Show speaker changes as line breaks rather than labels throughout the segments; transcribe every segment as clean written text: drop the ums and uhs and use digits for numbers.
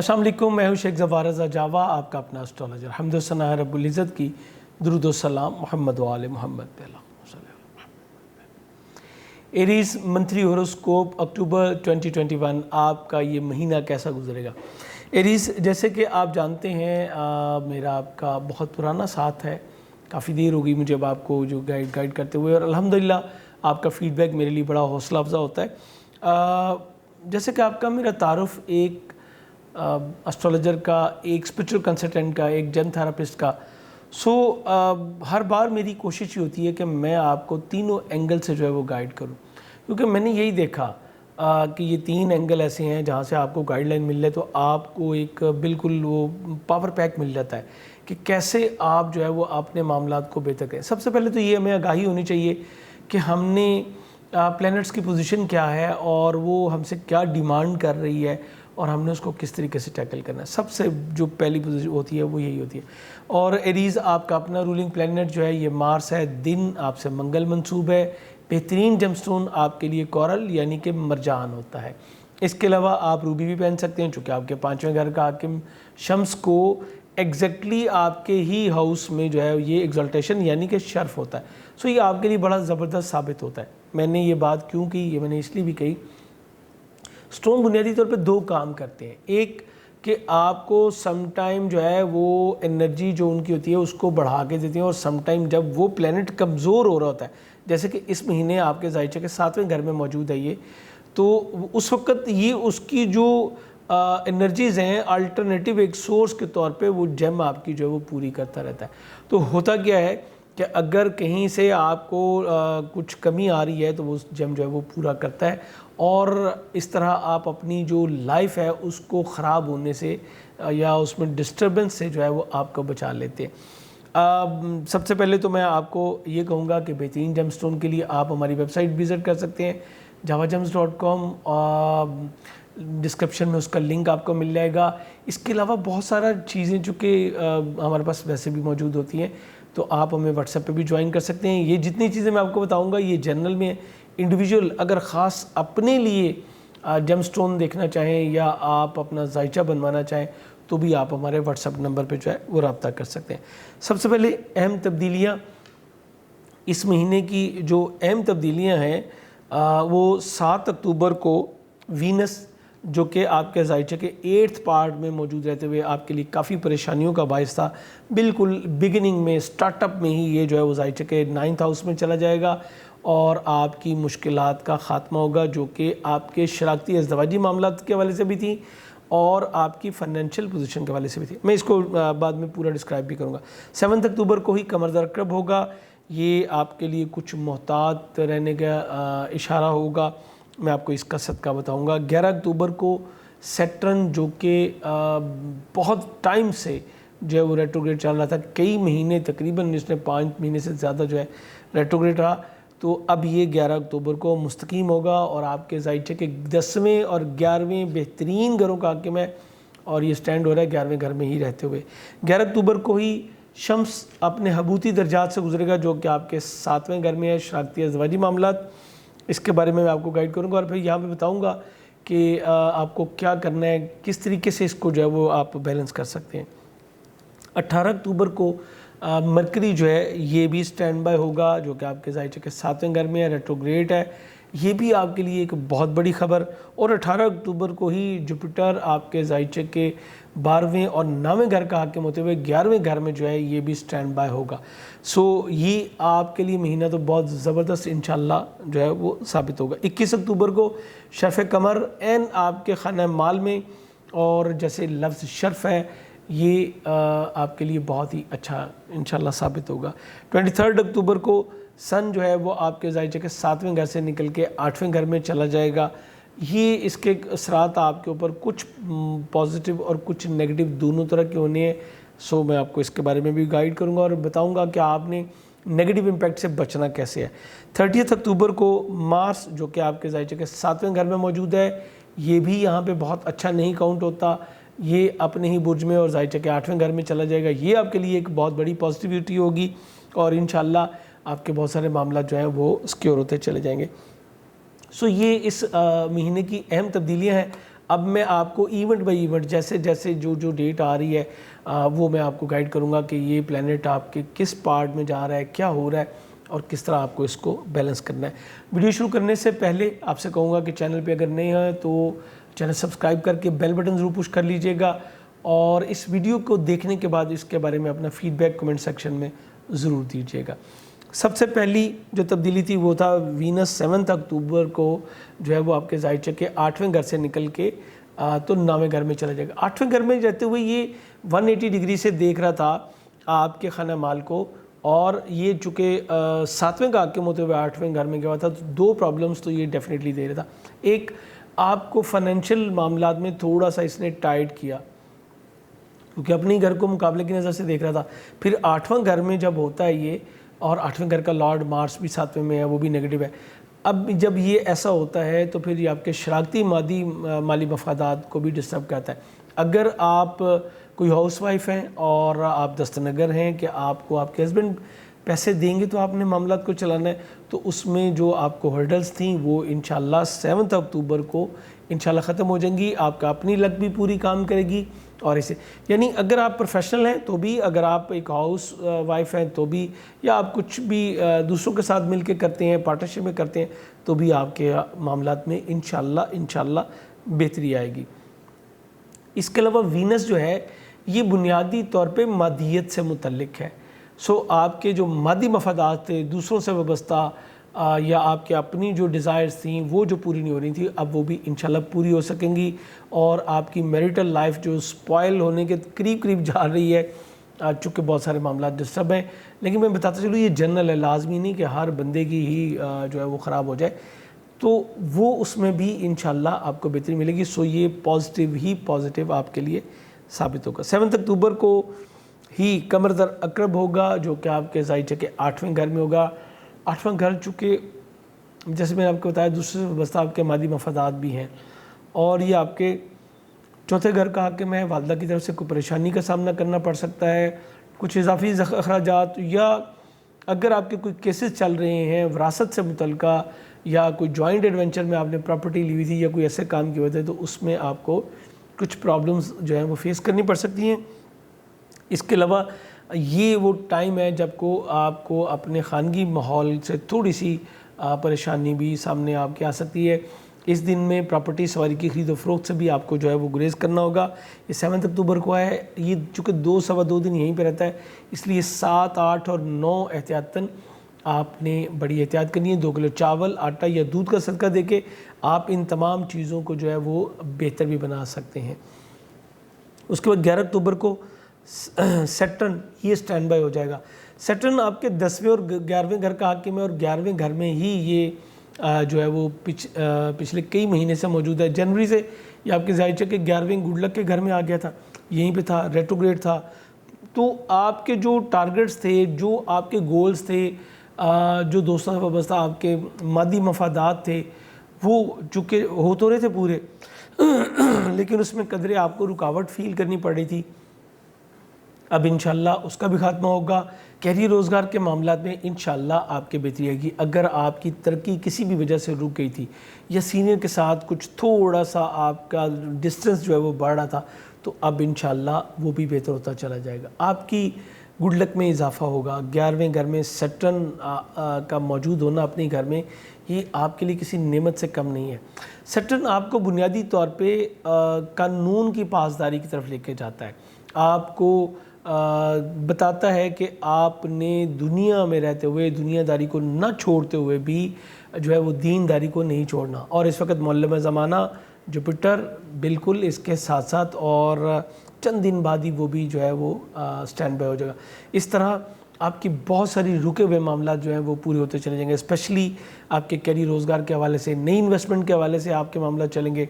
السلام علیکم، میں ہوں شیخ ظفار رضا جاوا، آپ کا اپنا اسٹرالوجر۔ حمد و ثنا رب العزت کی، درود و سلام محمد و آل محمد پہ۔ ایریز منتھلی ہوروسکوپ اکتوبر 2021، آپ کا یہ مہینہ کیسا گزرے گا؟ ایریز، جیسے کہ آپ جانتے ہیں میرا آپ کا بہت پرانا ساتھ ہے، کافی دیر ہو گئی مجھے اب آپ کو جو گائیڈ کرتے ہوئے، اور الحمدللہ آپ کا فیڈ بیک میرے لیے بڑا حوصلہ افزا ہوتا ہے۔ جیسے کہ آپ کا میرا تعارف ایک اسٹرالوجر کا، ایک اسپرچول کنسلٹنٹ کا، ایک جن تھراپسٹ کا، ہر بار میری کوشش یہ ہوتی ہے کہ میں آپ کو تینوں اینگل سے جو ہے وہ گائیڈ کروں، کیونکہ میں نے یہی دیکھا کہ یہ تین اینگل ایسے ہیں جہاں سے آپ کو گائیڈ لائن مل جائے تو آپ کو ایک بالکل وہ پاور پیک مل جاتا ہے کہ کیسے آپ جو ہے وہ اپنے معاملات کو بہتر کریں۔ سب سے پہلے تو یہ ہمیں آگاہی ہونی چاہیے کہ ہم نے پلینٹس کی پوزیشن کیا ہے اور وہ ہم سے کیا ڈیمانڈ کر رہی ہے، اور ہم نے اس کو کس طریقے سے ٹیکل کرنا ہے۔ سب سے جو پہلی پوزیشن ہوتی ہے وہ یہی ہوتی ہے۔ اور ایریز، آپ کا اپنا رولنگ پلینٹ جو ہے یہ مارس ہے، دن آپ سے منگل منسوب ہے، بہترین جم سٹون آپ کے لیے کورل یعنی کہ مرجان ہوتا ہے۔ اس کے علاوہ آپ روبی بھی پہن سکتے ہیں، چونکہ آپ کے 5ویں گھر کا حاکم شمس کو ایگزیکٹلی آپ کے ہی ہاؤس میں جو ہے یہ ایگزالٹیشن یعنی کہ شرف ہوتا ہے، یہ آپ کے لیے بڑا زبردست ثابت ہوتا ہے۔ میں نے یہ بات کیوں کی، یہ میں نے اس لیے بھی کہی، سٹون بنیادی طور پہ دو کام کرتے ہیں۔ ایک کہ آپ کو سم ٹائم جو ہے وہ انرجی جو ان کی ہوتی ہے اس کو بڑھا کے دیتے ہیں، اور سم ٹائم جب وہ پلینٹ کمزور ہو رہا ہوتا ہے، جیسے کہ اس مہینے آپ کے زائچہ کے 7ویں گھر میں موجود ہے یہ، تو اس وقت یہ اس کی جو انرجیز ہیں الٹرنیٹیو ایک سورس کے طور پہ وہ جیم آپ کی جو ہے وہ پوری کرتا رہتا ہے۔ تو ہوتا کیا ہے کہ اگر کہیں سے آپ کو کچھ کمی آ رہی ہے تو وہ جیم جو ہے وہ پورا کرتا ہے، اور اس طرح آپ اپنی جو لائف ہے اس کو خراب ہونے سے یا اس میں ڈسٹربنس سے جو ہے وہ آپ کو بچا لیتے ہیں۔ سب سے پہلے تو میں آپ کو یہ کہوں گا کہ بہترین جم سٹون کے لیے آپ ہماری ویب سائٹ وزٹ کر سکتے ہیں javagems.com، ڈسکرپشن میں اس کا لنک آپ کو مل جائے گا۔ اس کے علاوہ بہت سارا چیزیں جو کہ ہمارے پاس ویسے بھی موجود ہوتی ہیں، تو آپ ہمیں واٹس ایپ پہ بھی جوائن کر سکتے ہیں۔ یہ جتنی چیزیں میں آپ کو بتاؤں گا یہ جنرل میں، انڈیویجول اگر خاص اپنے لیے جم سٹون دیکھنا چاہیں یا آپ اپنا ذائچہ بنوانا چاہیں تو بھی آپ ہمارے واٹس ایپ نمبر پہ جو ہے وہ رابطہ کر سکتے ہیں۔ سب سے پہلے اہم تبدیلیاں، اس مہینے کی جو اہم تبدیلیاں ہیں وہ 7 اکتوبر کو وینس جو کہ آپ کے ذائچہ کے 8th پارٹ میں موجود رہتے ہوئے آپ کے لیے کافی پریشانیوں کا باعث تھا، بالکل بگننگ میں، سٹارٹ اپ میں ہی یہ جو ہے وہ ذائچہ کے 9th ہاؤس میں چلا جائے گا، اور آپ کی مشکلات کا خاتمہ ہوگا جو کہ آپ کے شراکتی ازدواجی معاملات کے حوالے سے بھی تھی اور آپ کی فائنینشیل پوزیشن کے حوالے سے بھی تھی۔ میں اس کو بعد میں پورا ڈسکرائب بھی کروں گا۔ 7 اکتوبر کو ہی قمر در عقرب ہوگا، یہ آپ کے لیے کچھ محتاط رہنے کا اشارہ ہوگا، میں آپ کو اس کا صدقہ بتاؤں گا۔ 11 اکتوبر کو سیٹرن جو کہ بہت ٹائم سے جو ہے وہ ریٹروگریڈ چل رہا تھا، کئی مہینے تقریباً اس نے 5 مہینے سے زیادہ جو ہے ریٹروگریڈ رہا، تو اب یہ 11 اکتوبر کو مستقیم ہوگا اور آپ کے ذائچہ کے 10ویں اور 11ویں بہترین گھروں کا حاکم ہے، اور یہ سٹینڈ ہو رہا ہے 11ویں گھر میں ہی رہتے ہوئے۔ 11 اکتوبر کو ہی شمس اپنے حبوتی درجات سے گزرے گا جو کہ آپ کے 7ویں گھر میں ہے، شراکتی ازدواجی معاملات، اس کے بارے میں آپ کو گائیڈ کروں گا، اور پھر یہاں پہ بتاؤں گا کہ آپ کو کیا کرنا ہے، کس طریقے سے اس کو جو ہے وہ آپ بیلنس کر سکتے ہیں۔ 18 اکتوبر کو مرکری جو ہے یہ بھی سٹینڈ بائی ہوگا جو کہ آپ کے ذائچہ کے 7ویں گھر میں ہے، ریٹروگریڈ ہے، یہ بھی آپ کے لیے ایک بہت بڑی خبر۔ اور 18 اکتوبر کو ہی جوپیٹر آپ کے ذائچہ کے 12ویں اور 9ویں گھر کا حاکم ہوتے ہوئے 11ویں گھر میں جو ہے یہ بھی سٹینڈ بائی ہوگا۔ یہ آپ کے لیے مہینہ تو بہت زبردست انشاءاللہ جو ہے وہ ثابت ہوگا۔ 21 اکتوبر کو شرف قمر عین آپ کے خانہ مال میں، اور جیسے لفظ شرف ہے یہ آپ کے لیے بہت ہی اچھا انشاءاللہ ثابت ہوگا۔ 23 اکتوبر کو سن جو ہے وہ آپ کے ذائچہ کے 7ویں گھر سے نکل کے 8ویں گھر میں چلا جائے گا، یہ اس کے اثرات آپ کے اوپر کچھ پازیٹیو اور کچھ نیگیٹو دونوں طرح کے ہونے ہیں، میں آپ کو اس کے بارے میں بھی گائیڈ کروں گا اور بتاؤں گا کہ آپ نے نیگیٹو امپیکٹ سے بچنا کیسے ہے۔ 30 اکتوبر کو مارس جو کہ آپ کے ذائچہ کے 7ویں گھر میں موجود ہے، یہ بھی یہاں پہ بہت اچھا نہیں کاؤنٹ ہوتا، یہ اپنے ہی برج میں اور ذائچہ کے 8ویں گھر میں چلا جائے گا، یہ آپ کے لیے ایک بہت بڑی پازیٹیوٹی ہوگی، اور انشاءاللہ آپ کے بہت سارے معاملات جو ہیں وہ سکیور ہوتے چلے جائیں گے۔ یہ اس مہینے کی اہم تبدیلیاں ہیں۔ اب میں آپ کو ایونٹ بائی ایونٹ جیسے جیسے جو ڈیٹ آ رہی ہے وہ میں آپ کو گائیڈ کروں گا کہ یہ پلینٹ آپ کے کس پارٹ میں جا رہا ہے, کیا ہو رہا ہے اور کس طرح آپ کو اس کو بیلنس کرنا ہے. ویڈیو شروع کرنے سے پہلے آپ سے کہوں گا کہ چینل پہ اگر نہیں ہیں تو چینل سبسکرائب کر کے بیل بٹن ضرور پش کر لیجئے گا, اور اس ویڈیو کو دیکھنے کے بعد اس کے بارے میں اپنا فیڈ بیک کمنٹ سیکشن میں ضرور دیجیے گا. سب سے پہلی جو تبدیلی تھی وہ تھا وینس 7 اکتوبر کو جو ہے وہ آپ کے ظاہر کے 8ویں گھر سے نکل کے تو 9ویں گھر میں چلا جائے گا. 8ویں گھر میں رہتے ہوئے یہ 180 ڈگری سے دیکھ رہا تھا آپ کے خانہ مال کو, اور یہ چونکہ 7ویں کا کے ہوتے ہوئے 8ویں گھر میں گیا ہوا تھا تو 2 پرابلمز تو یہ ڈیفینیٹلی دے رہا تھا. ایک, آپ کو فائنینشیل معاملات میں تھوڑا سا اس نے ٹائٹ کیا کیونکہ اپنی گھر کو مقابلے کی نظر سے دیکھ رہا تھا. پھر 8واں گھر میں جب ہوتا ہے یہ, اور 8ویں گھر کا لارڈ مارس بھی 7ویں میں ہے, وہ بھی نیگیٹو ہے. اب جب یہ ایسا ہوتا ہے تو پھر یہ آپ کے شراکتی مالی مفادات کو بھی ڈسٹرب کرتا ہے. اگر آپ کوئی ہاؤس وائف ہیں اور آپ دستنگر ہیں کہ آپ کو آپ کے ہسبینڈ پیسے دیں گے تو آپ نے معاملات کو چلانا ہے, تو اس میں جو آپ کو ہرڈلز تھیں وہ انشاءاللہ 7 اکتوبر کو انشاءاللہ ختم ہو جائیں گی. آپ کا اپنی لک بھی پوری کام کرے گی, اور اسے یعنی اگر آپ پروفیشنل ہیں تو بھی, اگر آپ ایک ہاؤس وائف ہیں تو بھی, یا آپ کچھ بھی دوسروں کے ساتھ مل کے کرتے ہیں, پارٹنرشپ میں کرتے ہیں, تو بھی آپ کے معاملات میں انشاءاللہ بہتری آئے گی. اس کے علاوہ وینس جو ہے یہ بنیادی طور پہ مادیت سے متعلق ہے. سو آپ کے جو مادی مفادات تھے, دوسروں سے وابستہ, یا آپ کے اپنی جو ڈیزائرز تھیں وہ جو پوری نہیں ہو رہی تھیں, اب وہ بھی انشاءاللہ پوری ہو سکیں گی. اور آپ کی میریٹل لائف جو سپوائل ہونے کے قریب جا رہی ہے, چونکہ بہت سارے معاملات ڈسٹرب ہیں, لیکن میں بتاتا چلوں یہ جنرل ہے, لازمی نہیں کہ ہر بندے کی ہی جو ہے وہ خراب ہو جائے, تو وہ اس میں بھی انشاءاللہ آپ کو بہتری ملے گی. سو یہ پازیٹیو آپ کے لیے ثابت ہوگا. 7 اکتوبر کو ہی قمر در اقرب ہوگا جو کہ آپ کے ظاہر کہ 8ویں گھر میں ہوگا. 8واں گھر چونکہ جیسے میں نے آپ کو بتایا دوسرے سے وابستہ آپ کے مادی مفادات بھی ہیں, اور یہ آپ کے 4تھے گھر کا حاکم ہے. والدہ کی طرف سے کوئی پریشانی کا سامنا کرنا پڑ سکتا ہے, کچھ اضافی اخراجات, یا اگر آپ کے کوئی کیسز چل رہے ہیں وراثت سے متعلقہ, یا کوئی جوائنٹ ایڈونچر میں آپ نے پراپرٹی لی ہوئی تھی یا کوئی ایسے کام کیے ہوئے تھے, تو اس میں آپ کو کچھ پرابلمز جو ہیں وہ فیس کرنی پڑ سکتی ہیں. اس کے علاوہ یہ وہ ٹائم ہے جب کو آپ کو اپنے خانگی ماحول سے تھوڑی سی پریشانی بھی سامنے آپ کے آ سکتی ہے. اس دن میں پراپرٹی سواری کی خرید و فروخت سے بھی آپ کو جو ہے وہ گریز کرنا ہوگا. یہ 7 اکتوبر کو ہے, یہ چونکہ 2-2.25 دن یہیں پہ رہتا ہے, اس لیے 7, 8 اور 9 احتیاطاً آپ نے بڑی احتیاط کرنی ہے. 2 کلو چاول, آٹا یا دودھ کا صدقہ دے کے آپ ان تمام چیزوں کو جو ہے وہ بہتر بھی بنا سکتے ہیں. اس کے بعد 11 اکتوبر کو سیٹرن یہ سٹینڈ بائی ہو جائے گا. سیٹرن آپ کے 10ویں اور 11ویں گھر کا حاکم ہے, اور 11ویں گھر میں ہی یہ جو ہے وہ پچھلے کئی مہینے سے موجود ہے. جنوری سے یہ آپ کے ظاہر کہ 11ویں گڈ لک کے گھر میں آ گیا تھا, یہیں پہ تھا, ریٹروگریڈ تھا. تو آپ کے جو ٹارگٹس تھے, جو آپ کے گولز تھے, جو دوستوں سے وابستہ آپ کے مادی مفادات تھے, وہ چونکہ ہو تو رہے تھے پورے, لیکن اس میں قدرے آپ کو رکاوٹ فیل کرنی پڑ رہی تھی. اب انشاءاللہ اس کا بھی خاتمہ ہوگا. کیریئر روزگار کے معاملات میں انشاءاللہ آپ کے بہتری آئے گی. اگر آپ کی ترقی کسی بھی وجہ سے رک گئی تھی, یا سینئر کے ساتھ کچھ تھوڑا سا آپ کا ڈسٹنس جو ہے وہ بڑھ رہا تھا, تو اب انشاءاللہ وہ بھی بہتر ہوتا چلا جائے گا. آپ کی گڈ لک میں اضافہ ہوگا. 11ویں گھر میں سیٹرن کا موجود ہونا اپنے گھر میں, یہ آپ کے لیے کسی نعمت سے کم نہیں ہے. سیٹرن آپ کو بنیادی طور پہ قانون کی پاسداری کی طرف لے کے جاتا ہے. آپ کو بتاتا ہے کہ آپ نے دنیا میں رہتے ہوئے دنیا داری کو نہ چھوڑتے ہوئے بھی جو ہے وہ دین داری کو نہیں چھوڑنا. اور اس وقت معلم زمانہ جوپیٹر بالکل اس کے ساتھ ساتھ, اور چند دن بعد ہی وہ بھی جو ہے وہ سٹینڈ بائی ہو جائے گا. اس طرح آپ کی بہت ساری رکے ہوئے معاملات جو ہیں وہ پورے ہوتے چلے جائیں گے. اسپیشلی آپ کے کیریئر روزگار کے حوالے سے, نئی انویسٹمنٹ کے حوالے سے آپ کے معاملات چلیں گے.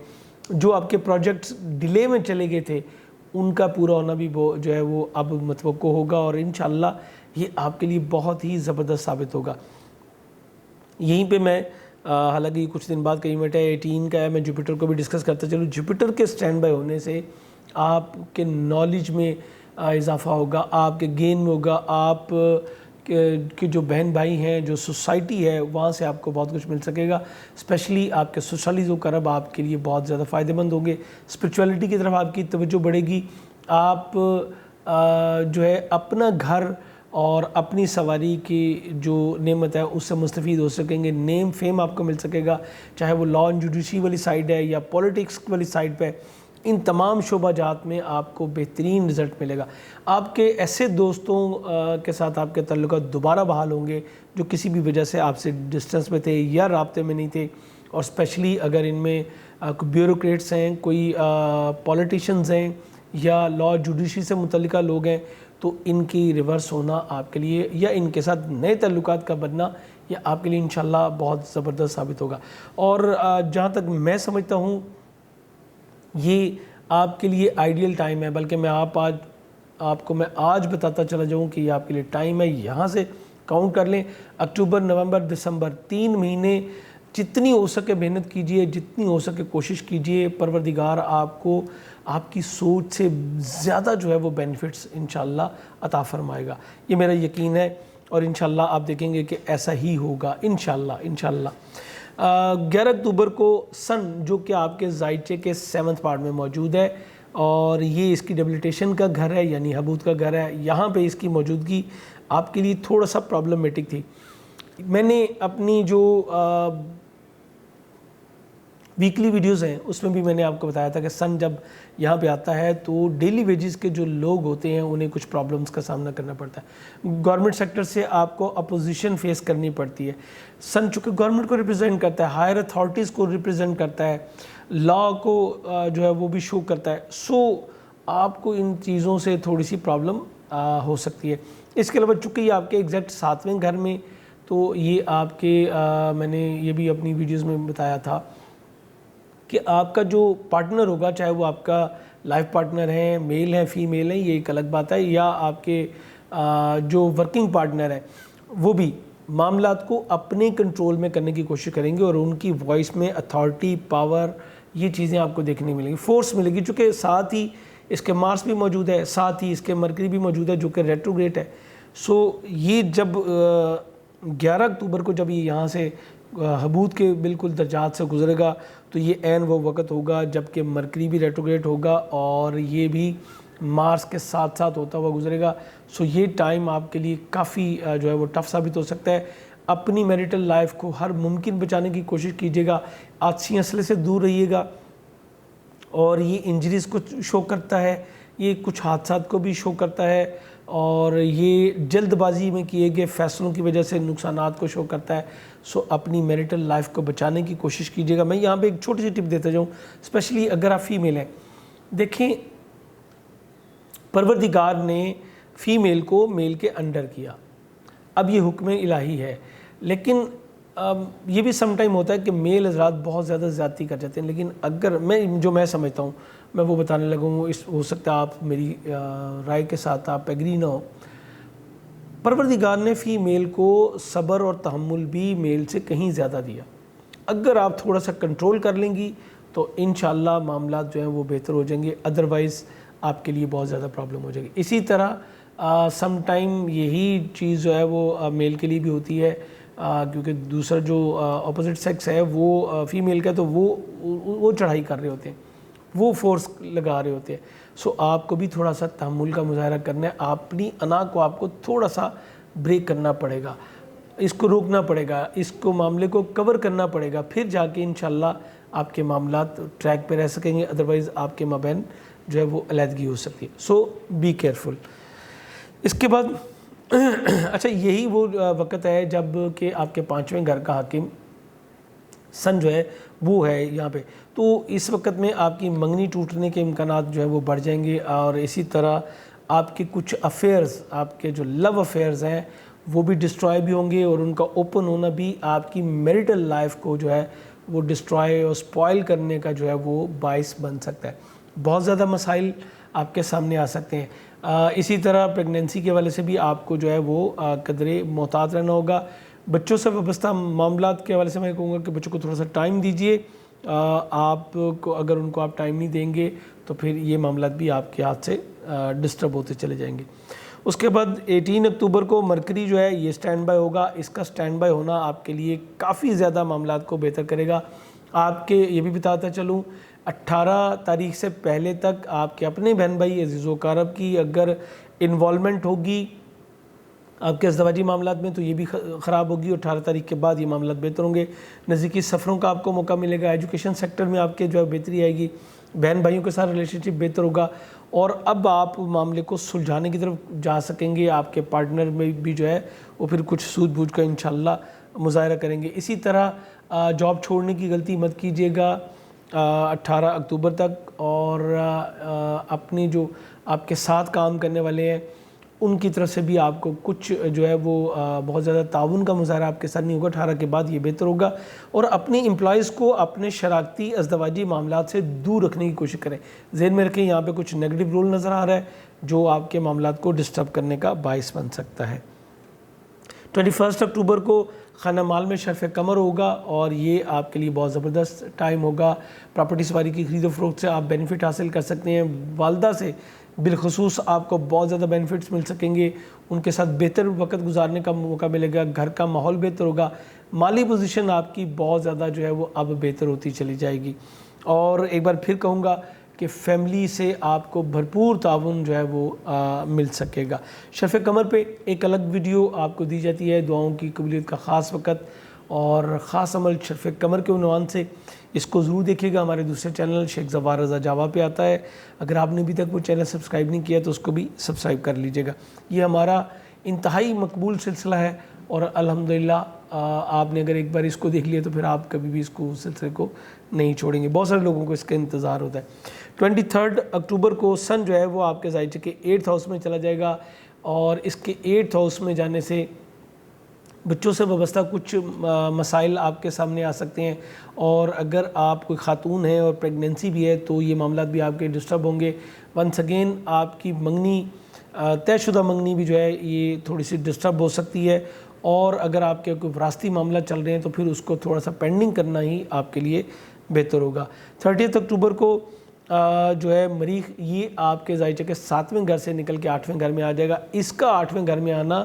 جو آپ کے پروجیکٹس ڈیلے میں چلے گئے تھے ان کا پورا ہونا بھی جو ہے وہ اب متوقع ہوگا, اور انشاءاللہ یہ آپ کے لیے بہت ہی زبردست ثابت ہوگا. یہیں پہ میں حالانکہ کچھ دن بعد کا ایونٹ ہے 18 کا ہے, میں جوپیٹر کو بھی ڈسکس کرتا چلوں. جوپیٹر کے سٹینڈ بائی ہونے سے آپ کے نالج میں اضافہ ہوگا, آپ کے گین میں ہوگا, آپ کہ جو بہن بھائی ہیں، جو سوسائٹی ہے، وہاں سے آپ کو بہت کچھ مل سکے گا. اسپیشلی آپ کے سسرالی ذو کرب آپ کے لیے بہت زیادہ فائدہ مند ہوں گے. اسپرچویلٹی کی طرف آپ کی توجہ بڑھے گی. آپ جو ہے اپنا گھر اور اپنی سواری کی جو نعمت ہے اس سے مستفید ہو سکیں گے. نیم فیم آپ کو مل سکے گا، چاہے وہ لا اینڈ جوڈیشری والی سائڈ ہے یا پولیٹکس والی سائڈ پہ. ان تمام شعبہ جات میں آپ کو بہترین رزلٹ ملے گا. آپ کے ایسے دوستوں کے ساتھ آپ کے تعلقات دوبارہ بحال ہوں گے جو کسی بھی وجہ سے آپ سے ڈسٹنس میں تھے یا رابطے میں نہیں تھے. اور اسپیشلی اگر ان میں کوئی بیوروکریٹس ہیں، کوئی پولیٹیشنز ہیں یا لا جوڈیشری سے متعلقہ لوگ ہیں، تو ان کی ریورس ہونا آپ کے لیے یا ان کے ساتھ نئے تعلقات کا بننا یہ آپ کے لیے انشاءاللہ بہت زبردست ثابت ہوگا. اور جہاں تک میں سمجھتا ہوں یہ آپ کے لیے آئیڈیل ٹائم ہے، بلکہ میں آپ کو آج بتاتا چلا جاؤں کہ یہ آپ کے لیے ٹائم ہے. یہاں سے کاؤنٹ کر لیں، اکتوبر، نومبر، دسمبر، 3 مہینے جتنی ہو سکے محنت کیجئے، جتنی ہو سکے کوشش کیجئے. پروردگار آپ کو آپ کی سوچ سے زیادہ جو ہے وہ بینیفٹس انشاءاللہ عطا فرمائے گا. یہ میرا یقین ہے اور انشاءاللہ آپ دیکھیں گے کہ ایسا ہی ہوگا انشاءاللہ. 11 اکتوبر کو سن جو کہ آپ کے زائچے کے 7th پارٹ میں موجود ہے اور یہ اس کی ڈیبلیٹیشن کا گھر ہے، یعنی حبوت کا گھر ہے. یہاں پہ اس کی موجودگی آپ کے لیے تھوڑا سا پرابلمیٹک تھی. میں نے اپنی جو ویکلی ویڈیوز ہیں اس میں بھی میں نے آپ کو بتایا تھا کہ سن جب یہاں پہ آتا ہے تو ڈیلی ویجز کے جو لوگ ہوتے ہیں انہیں کچھ پرابلمز کا سامنا کرنا پڑتا ہے. گورنمنٹ سیکٹر سے آپ کو اپوزیشن فیس کرنی پڑتی ہے. سن چونکہ گورنمنٹ کو ریپرزینٹ کرتا ہے، ہائر اتھارٹیز کو ریپرزینٹ کرتا ہے، لا کو جو ہے وہ بھی شو کرتا ہے. سو آپ کو ان چیزوں سے تھوڑی سی پرابلم ہو سکتی ہے. اس کے علاوہ چونکہ یہ آپ کے ایگزیکٹ 7ویں گھر میں، تو یہ آپ کے میں نے یہ بھی اپنی ویڈیوز میں بتایا تھا کہ آپ کا جو پارٹنر ہوگا، چاہے وہ آپ کا لائف پارٹنر ہیں، میل ہیں، فیمیل ہیں، یہ ایک الگ بات ہے، یا آپ کے جو ورکنگ پارٹنر ہیں وہ بھی معاملات کو اپنے کنٹرول میں کرنے کی کوشش کریں گے اور ان کی وائس میں اتھارٹی، پاور، یہ چیزیں آپ کو دیکھنے ملیں گی، فورس ملے گی. چونکہ ساتھ ہی اس کے مارس بھی موجود ہے، ساتھ ہی اس کے مرکری بھی موجود ہے جو کہ ریٹروگریٹ ہے. سو یہ جب 11 اکتوبر کو جب یہ یہاں سے حبوت کے بالکل درجات سے گزرے گا تو یہ عین وہ وقت ہوگا جب کہ مرکری بھی ریٹروگریٹ ہوگا اور یہ بھی مارس کے ساتھ ساتھ ہوتا ہوا گزرے گا. سو یہ ٹائم آپ کے لیے کافی جو ہے وہ ٹف ثابت ہو سکتا ہے. اپنی میریٹل لائف کو ہر ممکن بچانے کی کوشش کیجیے گا. حادثی اسلحے سے دور رہیے گا. اور یہ انجریز کو شو کرتا ہے، یہ کچھ حادثات کو بھی شو کرتا ہے اور یہ جلد بازی میں کیے گئے فیصلوں کی وجہ سے نقصانات کو شو کرتا ہے. سو اپنی میریٹل لائف کو بچانے کی کوشش کیجیے گا. میں یہاں پہ ایک چھوٹی سی ٹپ دیتا جاؤں، اسپیشلی اگر آپ فیمیل ہیں. دیکھیں، پروردگار نے فیمیل کو میل کے انڈر کیا. اب یہ حکم الہی ہے، لیکن یہ بھی سم ٹائم ہوتا ہے کہ میل حضرات بہت زیادہ زیادتی کر جاتے ہیں. لیکن اگر میں سمجھتا ہوں میں وہ بتانے لگا ہوں، ہو سکتا ہے آپ میری رائے کے ساتھ آپ ایگری نہ ہو. پروردگار نے فی میل کو صبر اور تحمل بھی میل سے کہیں زیادہ دیا. اگر آپ تھوڑا سا کنٹرول کر لیں گی تو انشاءاللہ معاملات جو ہیں وہ بہتر ہو جائیں گے، ادروائز آپ کے لیے بہت زیادہ پرابلم ہو جائے گی. اسی طرح سم ٹائم یہی چیز جو ہے وہ میل کے لیے بھی ہوتی ہے، کیونکہ دوسرا جو اپوزٹ سیکس ہے وہ فیمیل کا، تو وہ چڑھائی کر رہے ہوتے ہیں، وہ فورس لگا رہے ہوتے ہیں. سو آپ کو بھی تھوڑا سا تحمل کا مظاہرہ کرنا ہے. اپنی انا کو آپ کو تھوڑا سا بریک کرنا پڑے گا، اس کو روکنا پڑے گا، اس کو معاملے کو کور کرنا پڑے گا، پھر جا کے انشاءاللہ آپ کے معاملات ٹریک پہ رہ سکیں گے. ادروائز آپ کے مابین جو ہے وہ علیحدگی ہو سکتی ہے. سو بی کیئرفل. اس کے بعد اچھا، یہی وہ وقت ہے جب کہ آپ کے 5ویں گھر کا حاکم سن جو ہے وہ ہے یہاں پہ. تو اس وقت میں آپ کی منگنی ٹوٹنے کے امکانات جو ہے وہ بڑھ جائیں گے، اور اسی طرح آپ کے کچھ افیئرز، آپ کے جو لو افیئرز ہیں وہ بھی ڈسٹرائے بھی ہوں گے، اور ان کا اوپن ہونا بھی آپ کی میریٹل لائف کو جو ہے وہ ڈسٹرائے اور سپوائل کرنے کا جو ہے وہ باعث بن سکتا ہے. بہت زیادہ مسائل آپ کے سامنے آ سکتے ہیں. اسی طرح پریگنینسی کے حوالے سے بھی آپ کو جو ہے وہ قدرے محتاط رہنا ہوگا. بچوں سے وابستہ معاملات کے حوالے سے میں کہوں گا کہ بچوں کو تھوڑا سا ٹائم دیجیے. آپ کو اگر ان کو آپ ٹائم نہیں دیں گے تو پھر یہ معاملات بھی آپ کے ہاتھ سے ڈسٹرب ہوتے چلے جائیں گے. اس کے بعد 18 اکتوبر کو مرکری جو ہے یہ سٹینڈ بائی ہوگا. اس کا سٹینڈ بائی ہونا آپ کے لیے کافی زیادہ معاملات کو بہتر کرے گا. آپ کے یہ بھی بتاتا چلوں 18 تاریخ سے پہلے تک آپ کے اپنے بہن بھائی عزیز و اقارب کی اگر انوالومنٹ ہوگی آپ کے ازدواجی معاملات میں تو یہ بھی خراب ہوگی, اور 18 تاریخ کے بعد یہ معاملات بہتر ہوں گے. نزدیکی سفروں کا آپ کو موقع ملے گا. ایجوکیشن سیکٹر میں آپ کے جو ہے بہتری آئے گی. بہن بھائیوں کے ساتھ ریلیشن شپ بہتر ہوگا, اور اب آپ معاملے کو سلجھانے کی طرف جا سکیں گے. آپ کے پارٹنر میں بھی جو ہے وہ پھر کچھ سوجھ بوجھ کا انشاءاللہ مظاہرہ کریں گے. اسی طرح جاب چھوڑنے کی غلطی مت کیجیے گا 18 اکتوبر تک, اور اپنی جو آپ کے ساتھ کام کرنے والے ہیں ان کی طرف سے بھی آپ کو کچھ جو ہے وہ بہت زیادہ تعاون کا مظاہرہ آپ کے ساتھ نہیں ہوگا. 18 کے بعد یہ بہتر ہوگا, اور اپنی امپلائیز کو اپنے شراکتی ازدواجی معاملات سے دور رکھنے کی کوشش کریں. ذہن میں رکھیں یہاں پہ کچھ نیگیٹو رول نظر آ رہا ہے جو آپ کے معاملات کو ڈسٹرب کرنے کا باعث بن سکتا ہے. 21 اکتوبر کو خانہ مال میں شرف قمر ہوگا, اور یہ آپ کے لیے بہت زبردست ٹائم ہوگا. پراپرٹی سواری کی خرید و فروخت سے آپ بینیفٹ حاصل کر سکتے ہیں. والدہ سے بالخصوص آپ کو بہت زیادہ بینیفٹس مل سکیں گے. ان کے ساتھ بہتر وقت گزارنے کا موقع ملے گا. گھر کا ماحول بہتر ہوگا. مالی پوزیشن آپ کی بہت زیادہ جو ہے وہ اب بہتر ہوتی چلی جائے گی. اور ایک بار پھر کہوں گا کہ فیملی سے آپ کو بھرپور تعاون جو ہے وہ مل سکے گا. شرف قمر پہ ایک الگ ویڈیو آپ کو دی جاتی ہے دعاؤں کی قبولیت کا خاص وقت اور خاص عمل شرف قمر کے عنوان سے. اس کو ضرور دیکھیے گا. ہمارے دوسرے چینل شیخ ظفار رضا جاوا پہ آتا ہے. اگر آپ نے ابھی تک وہ چینل سبسکرائب نہیں کیا تو اس کو بھی سبسکرائب کر لیجیے گا. یہ ہمارا انتہائی مقبول سلسلہ ہے, اور الحمدللہ آپ نے اگر ایک بار اس کو دیکھ لیا تو پھر آپ کبھی بھی اس کو سلسلے کو نہیں چھوڑیں گے. بہت سارے لوگوں کو اس کا انتظار ہوتا ہے. 23 اکتوبر کو سن جو ہے وہ آپ کے ظاہر کے 8th ہاؤس میں چلا جائے گا, اور اس کے 8th ہاؤس میں جانے سے بچوں سے وابستہ کچھ مسائل آپ کے سامنے آ سکتے ہیں. اور اگر آپ کوئی خاتون ہیں اور پریگننسی بھی ہے تو یہ معاملات بھی آپ کے ڈسٹرب ہوں گے. ونس اگین آپ کی منگنی طے شدہ منگنی بھی جو ہے یہ تھوڑی سی ڈسٹرب ہو سکتی ہے, اور اگر آپ کے کوئی وراثتی معاملہ چل رہے ہیں تو پھر اس کو تھوڑا سا پینڈنگ کرنا ہی آپ کے لیے بہتر ہوگا. 30 اکتوبر کو جو ہے مریخ یہ آپ کے ظاہر کے 7ویں گھر سے نکل کے 8ویں گھر میں آ جائے گا. اس کا 8ویں گھر میں آنا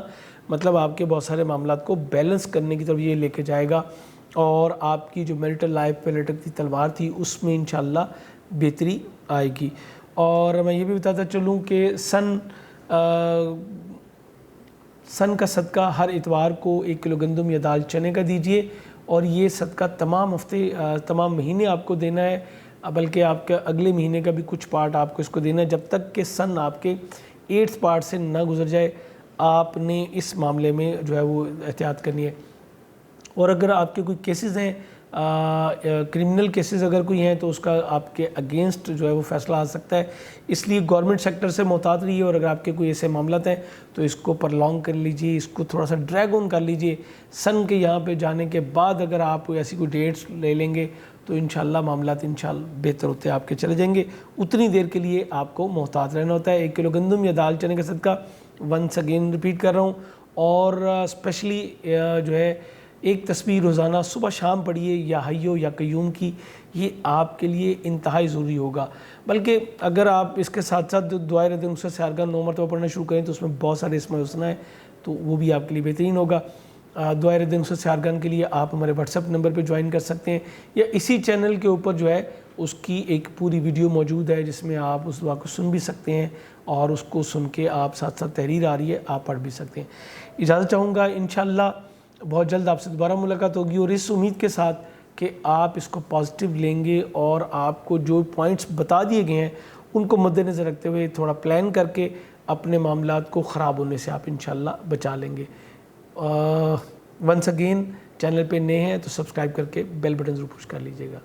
مطلب آپ کے بہت سارے معاملات کو بیلنس کرنے کی طرف یہ لے کے جائے گا, اور آپ کی جو میرٹل لائف پہ لٹکتی تلوار تھی اس میں انشاءاللہ بہتری آئے گی. اور میں یہ بھی بتاتا چلوں کہ سن کا صدقہ ہر اتوار کو 1 کلو گندم یا دال چنے کا دیجئے, اور یہ صدقہ تمام مہینے آپ کو دینا ہے, بلکہ آپ کے اگلے مہینے کا بھی کچھ پارٹ آپ کو اس کو دینا ہے, جب تک کہ سن آپ کے 8th پارٹ سے نہ گزر جائے. آپ نے اس معاملے میں جو ہے وہ احتیاط کرنی ہے. اور اگر آپ کے کوئی کیسز ہیں کرمنل کیسز اگر کوئی ہیں تو اس کا آپ کے اگینسٹ جو ہے وہ فیصلہ آ سکتا ہے. اس لیے گورنمنٹ سیکٹر سے محتاط رہیے, اور اگر آپ کے کوئی ایسے معاملات ہیں تو اس کو پرلونگ کر لیجئے, اس کو تھوڑا سا ڈریگ آن کر لیجئے. سن کے یہاں پہ جانے کے بعد اگر آپ ایسی کوئی ڈیٹس لے لیں گے تو انشاءاللہ معاملات انشاءاللہ بہتر ہوتے آپ کے چلے جائیں گے. اتنی دیر کے لیے آپ کو محتاط رہنا ہوتا ہے. 1 کلو گندم یا دال چنے کا صدقہ ونس اگین ریپیٹ کر رہا ہوں, اور اسپیشلی جو ہے ایک تسبیح روزانہ صبح شام پڑھیے یا حیو یا قیوم کی. یہ آپ کے لیے انتہائی ضروری ہوگا. بلکہ اگر آپ اس کے ساتھ ساتھ دعائے رد نسخہ سحرگاہ 9 مرتبہ پڑھنا شروع کریں تو اس میں بہت سارے اسماء الحسنی ہیں, تو وہ بھی آپ کے لیے بہترین ہوگا. دعائے رد نسخہ سحرگاہ کے لیے آپ ہمارے واٹس ایپ نمبر پہ جوائن کر سکتے ہیں, یا اسی چینل کے اوپر جو ہے اس کی ایک پوری ویڈیو موجود ہے جس میں آپ اس دعا کو سن بھی سکتے ہیں, اور اس کو سن کے آپ ساتھ ساتھ تحریر آ رہی ہے آپ پڑھ بھی سکتے ہیں. اجازت چاہوں گا, انشاءاللہ بہت جلد آپ سے دوبارہ ملاقات ہوگی, اور اس امید کے ساتھ کہ آپ اس کو پازیٹیو لیں گے, اور آپ کو جو پوائنٹس بتا دیے گئے ہیں ان کو مد نظر رکھتے ہوئے تھوڑا پلان کر کے اپنے معاملات کو خراب ہونے سے آپ انشاءاللہ بچا لیں گے. ونس اگین چینل پہ نئے ہیں تو سبسکرائب کر کے بیل بٹن ضرور پوش کر لیجیے گا.